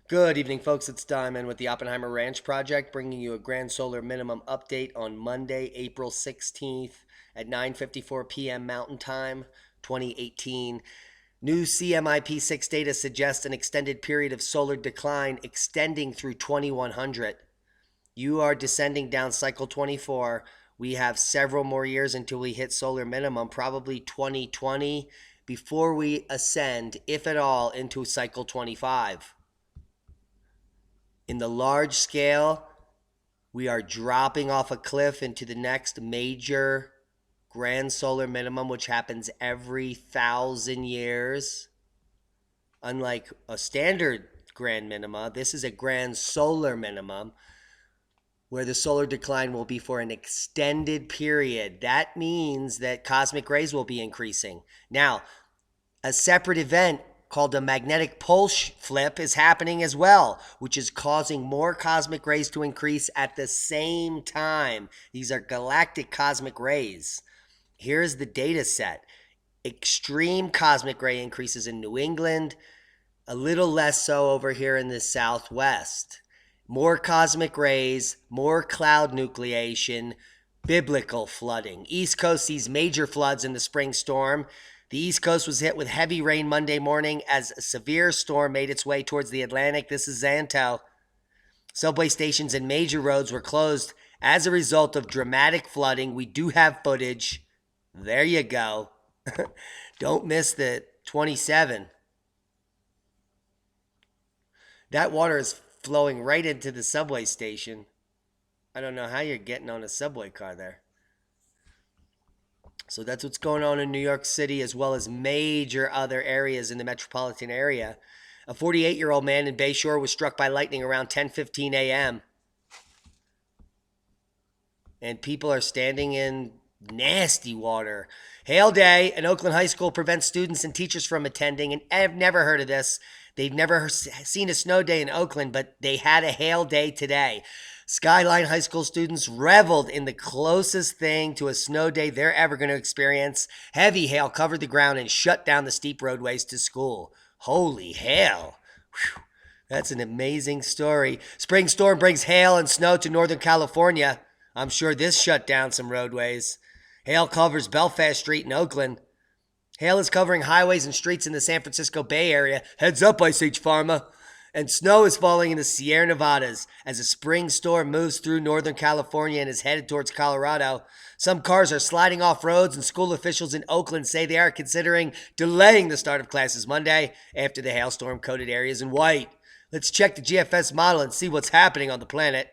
Good evening, folks. It's Diamond with the Oppenheimer Ranch Project, bringing you a grand solar minimum update on Monday, April 16th at 9:54 p.m. Mountain Time, 2018. New CMIP6 data suggests an extended period of solar decline extending through 2100. You are descending down cycle 24. We have several more years until we hit solar minimum, probably 2020, before we ascend, if at all, into cycle 25. In the large scale, we are dropping off a cliff into the next major grand solar minimum, which happens every 1,000 years. Unlike a standard grand minima, this is a grand solar minimum where the solar decline will be for an extended period. That means that cosmic rays will be increasing. Now, a separate event called a magnetic pole flip is happening as well, which is causing more cosmic rays to increase at the same time. These are galactic cosmic rays. Here's the data set. Extreme cosmic ray increases in New England, a little less so over here in the Southwest. More cosmic rays, more cloud nucleation, biblical flooding. East Coast sees major floods in the spring storm. The East Coast was hit with heavy rain Monday morning as a severe storm made its way towards the Atlantic. This is Xanto. Subway stations and major roads were closed as a result of dramatic flooding. We do have footage. There you go. Don't miss the 27. That water is flowing right into the subway station. I don't know how you're getting on a subway car there. So that's what's going on in New York City, as well as major other areas in the metropolitan area. A 48-year-old man in Bayshore was struck by lightning around 10:15 a.m. And people are standing in nasty water. Hail Day, an Oakland high school prevents students and teachers from attending. And I've never heard of this. They've never seen a snow day in Oakland, but they had a hail day today. Skyline High School students reveled in the closest thing to a snow day they're ever going to experience. Heavy hail covered the ground and shut down the steep roadways to school. Holy hail. Whew. That's an amazing story. Spring storm brings hail and snow to Northern California. I'm sure this shut down some roadways. Hail covers Belfast Street in Oakland. Hail is covering highways and streets in the San Francisco Bay Area. Heads up, Ice Age Pharma. And snow is falling in the Sierra Nevadas as a spring storm moves through Northern California and is headed towards Colorado. Some cars are sliding off roads, and school officials in Oakland say they are considering delaying the start of classes Monday after the hailstorm coated areas in white. Let's check the GFS model and see what's happening on the planet.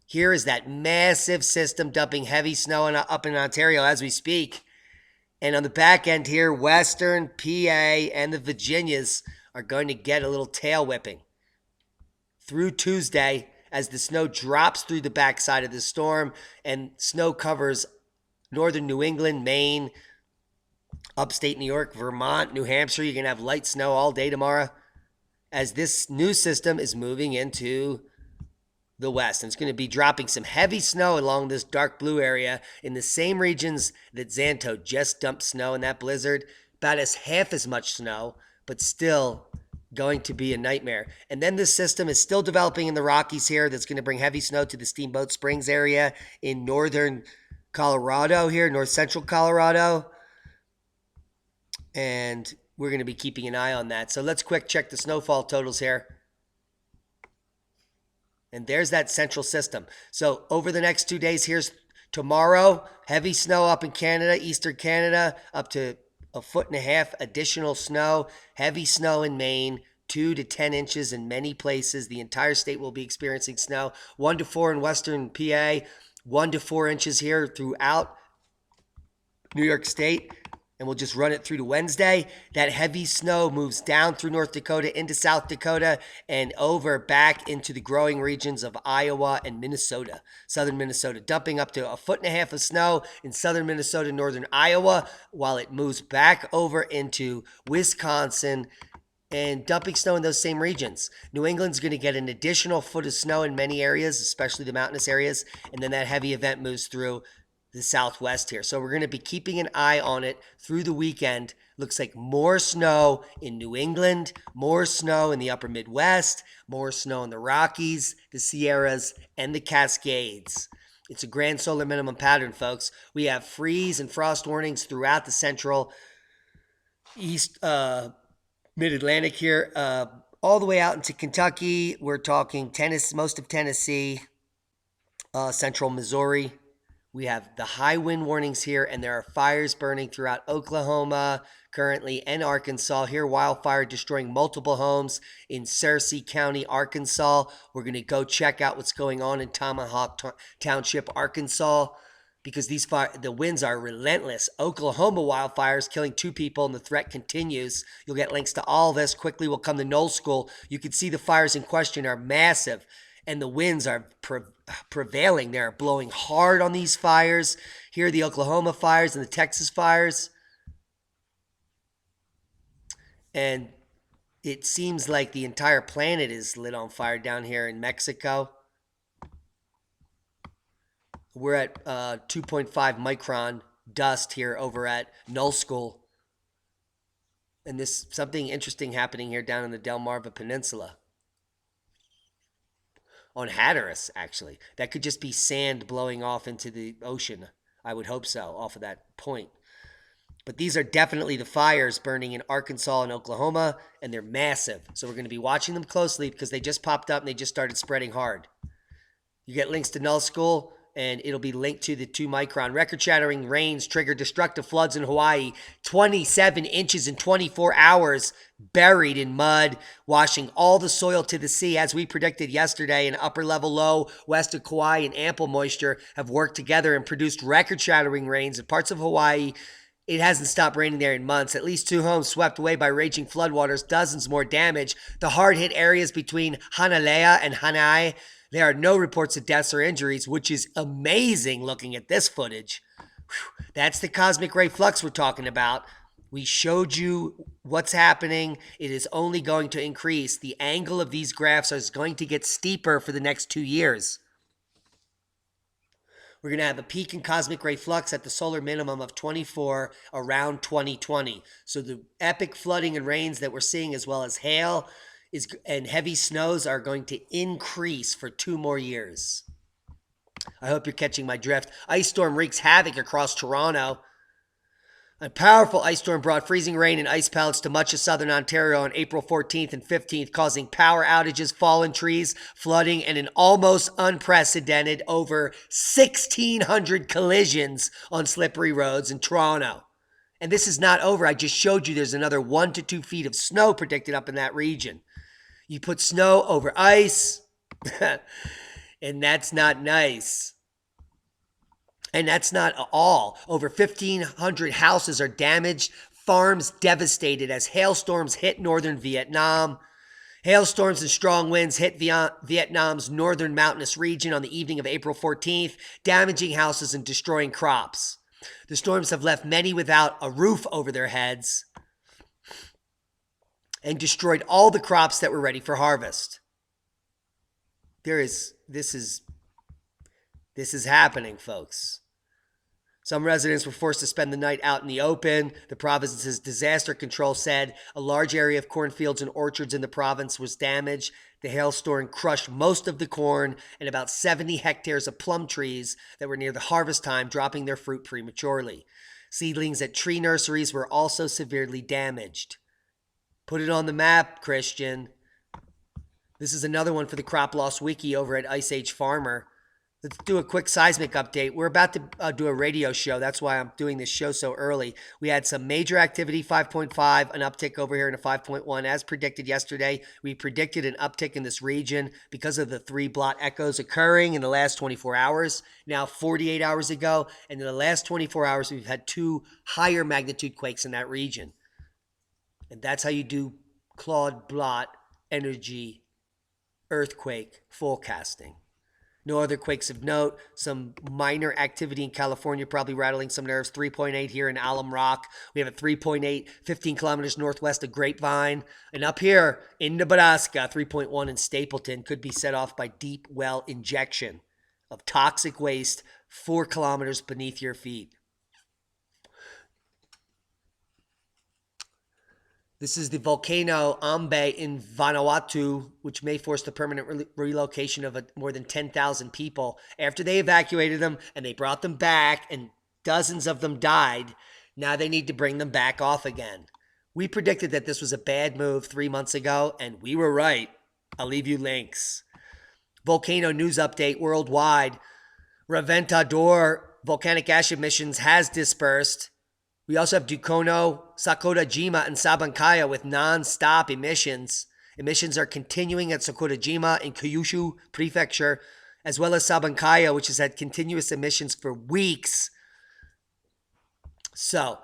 Here is that massive system dumping heavy snow up in Ontario as we speak. And on the back end here, Western PA and the Virginias are going to get a little tail whipping through Tuesday as the snow drops through the backside of the storm, and snow covers northern New England, Maine, upstate New York, Vermont, New Hampshire. You're going to have light snow all day tomorrow as this new system is moving into the west. And it's going to be dropping some heavy snow along this dark blue area in the same regions that Xanto just dumped snow in that blizzard. About half as much snow, but still going to be a nightmare. And then this system is still developing in the Rockies here. That's going to bring heavy snow to the Steamboat Springs area in northern Colorado here, north central Colorado. And we're going to be keeping an eye on that. So let's quick check the snowfall totals here. And there's that central system. So over the next 2 days, here's tomorrow, heavy snow up in Canada, eastern Canada, up to 1.5 feet additional snow. Heavy snow in Maine, 2 to 10 inches in many places. The entire state will be experiencing snow. 1 to 4 in western PA, 1 to 4 inches here throughout New York State. And we'll just run it through to Wednesday. That heavy snow moves down through North Dakota into South Dakota and over back into the growing regions of Iowa and Minnesota, southern Minnesota, dumping up to 1.5 feet of snow in southern Minnesota, northern Iowa, while it moves back over into Wisconsin and dumping snow in those same regions. New England's going to get an additional foot of snow in many areas, especially the mountainous areas, and then that heavy event moves through the Southwest here. So we're going to be keeping an eye on it through the weekend Looks like more snow in New England, more snow in the upper Midwest, more snow in the Rockies, the Sierras, and the Cascades. It's a grand solar minimum pattern, folks. We have freeze and frost warnings throughout the central east mid-Atlantic here, all the way out into Kentucky. We're talking Tennessee, most of Tennessee, central Missouri. We have the high wind warnings here, and there are fires burning throughout Oklahoma currently and Arkansas. Here, wildfire destroying multiple homes in Searcy County, Arkansas. We're going to go check out what's going on in Tomahawk Township, Arkansas, because the winds are relentless. Oklahoma wildfires killing 2 people, and the threat continues. You'll get links to all this. Quickly will come to Knoll School. You can see the fires in question are massive, and the winds are prevailing. They're blowing hard on these fires. Here are the Oklahoma fires and the Texas fires. And it seems like the entire planet is lit on fire down here in Mexico. We're at 2.5 micron dust here over at Knoll School. And there's something interesting happening here down in the Delmarva Peninsula. On Hatteras, actually. That could just be sand blowing off into the ocean. I would hope so, off of that point. But these are definitely the fires burning in Arkansas and Oklahoma, and they're massive. So we're going to be watching them closely because they just popped up and they just started spreading hard. You get links to Knoll School, and it'll be linked to the 2 micron. Record-shattering rains trigger destructive floods in Hawaii. 27 inches in 24 hours buried in mud, washing all the soil to the sea. As we predicted yesterday, an upper-level low west of Kauai and ample moisture have worked together and produced record-shattering rains in parts of Hawaii. It hasn't stopped raining there in months. At least 2 homes swept away by raging floodwaters, dozens more damage. The hard-hit areas between Hanalea and Hanai, there are no reports of deaths or injuries, which is amazing looking at this footage. Whew. That's the cosmic ray flux we're talking about. We showed you what's happening. It is only going to increase. The angle of these graphs is going to get steeper for the next 2 years. We're going to have a peak in cosmic ray flux at the solar minimum of 24 around 2020. So the epic flooding and rains that we're seeing, as well as hail and heavy snows, are going to increase for 2 more years. I hope you're catching my drift. Ice storm wreaks havoc across Toronto. A powerful ice storm brought freezing rain and ice pellets to much of southern Ontario on April 14th and 15th, causing power outages, fallen trees, flooding, and an almost unprecedented over 1,600 collisions on slippery roads in Toronto. And this is not over. I just showed you there's another 1 to 2 feet of snow predicted up in that region. You put snow over ice, and that's not nice. And that's not all. Over 1,500 houses are damaged, farms devastated as hailstorms hit northern Vietnam. Hailstorms and strong winds hit Vietnam's northern mountainous region on the evening of April 14th, damaging houses and destroying crops. The storms have left many without a roof over their heads and destroyed all the crops that were ready for harvest. This is happening, folks. Some residents were forced to spend the night out in the open. The province's disaster control said a large area of cornfields and orchards in the province was damaged. The hailstorm crushed most of the corn and about 70 hectares of plum trees that were near the harvest time, dropping their fruit prematurely. Seedlings at tree nurseries were also severely damaged. Put it on the map, Christian. This is another one for the Crop Loss Wiki over at Ice Age Farmer. Let's do a quick seismic update. We're about to do a radio show. That's why I'm doing this show so early. We had some major activity, 5.5, an uptick over here in a 5.1. As predicted yesterday, we predicted an uptick in this region because of the 3 blot echoes occurring in the last 24 hours. Now, 48 hours ago, and in the last 24 hours, we've had 2 higher magnitude quakes in that region. And that's how you do Claude Blot energy earthquake forecasting. No other quakes of note. Some minor activity in California, probably rattling some nerves. 3.8 here in Alum Rock. We have a 3.8, 15 kilometers northwest of Grapevine. And up here in Nebraska, 3.1 in Stapleton could be set off by deep well injection of toxic waste 4 kilometers beneath your feet. This is the volcano Ambe in Vanuatu, which may force the permanent relocation of more than 10,000 people. After they evacuated them and they brought them back and dozens of them died, now they need to bring them back off again. We predicted that this was a bad move 3 months ago, and we were right. I'll leave you links. Volcano news update worldwide. Reventador volcanic ash emissions has dispersed. We also have Dukono, Sakodajima, and Sabankaya with non-stop emissions. Emissions are continuing at Sakodajima in Kyushu Prefecture, as well as Sabankaya, which has had continuous emissions for weeks. So,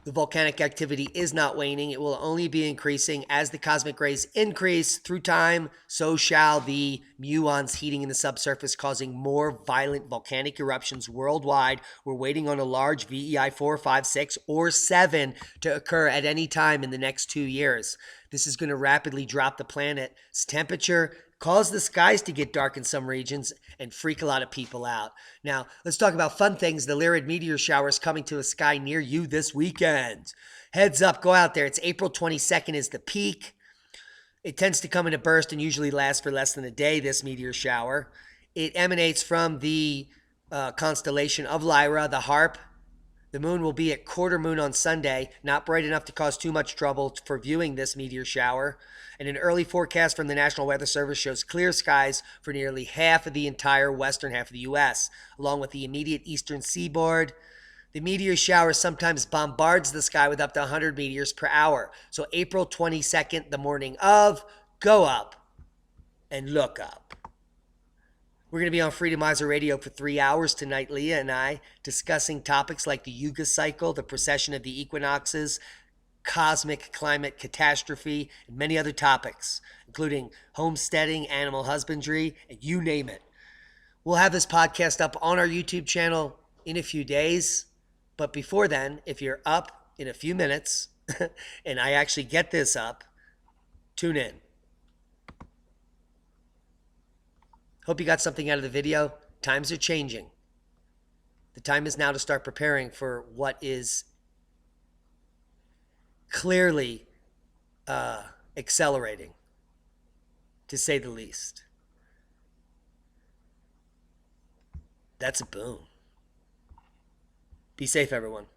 the volcanic activity is not waning. It will only be increasing as the cosmic rays increase through time. So shall the muons heating in the subsurface, causing more violent volcanic eruptions worldwide. We're waiting on a large VEI 4, 5, 6, or 7 to occur at any time in the next 2 years. This is going to rapidly drop the planet's temperature, cause the skies to get dark in some regions, and freak a lot of people out. Now, let's talk about fun things. The Lyrid meteor shower is coming to a sky near you this weekend. Heads up, go out there. It's April 22nd is the peak. It tends to come in a burst and usually lasts for less than a day, this meteor shower. It emanates from the constellation of Lyra, the Harp. The moon will be at quarter moon on Sunday, not bright enough to cause too much trouble for viewing this meteor shower. And an early forecast from the National Weather Service shows clear skies for nearly half of the entire western half of the U.S., along with the immediate eastern seaboard. The meteor shower sometimes bombards the sky with up to 100 meteors per hour. So April 22nd, the morning of, go up and look up. We're going to be on Freedomizer Radio for 3 hours tonight, Leah and I, discussing topics like the Yuga cycle, the precession of the equinoxes, cosmic climate catastrophe, and many other topics, including homesteading, animal husbandry, and you name it. We'll have this podcast up on our YouTube channel in a few days. But before then, if you're up in a few minutes, and I actually get this up, tune in. Hope you got something out of the video. Times are changing. The time is now to start preparing for what is clearly accelerating, to say the least. That's a boom. Be safe, everyone.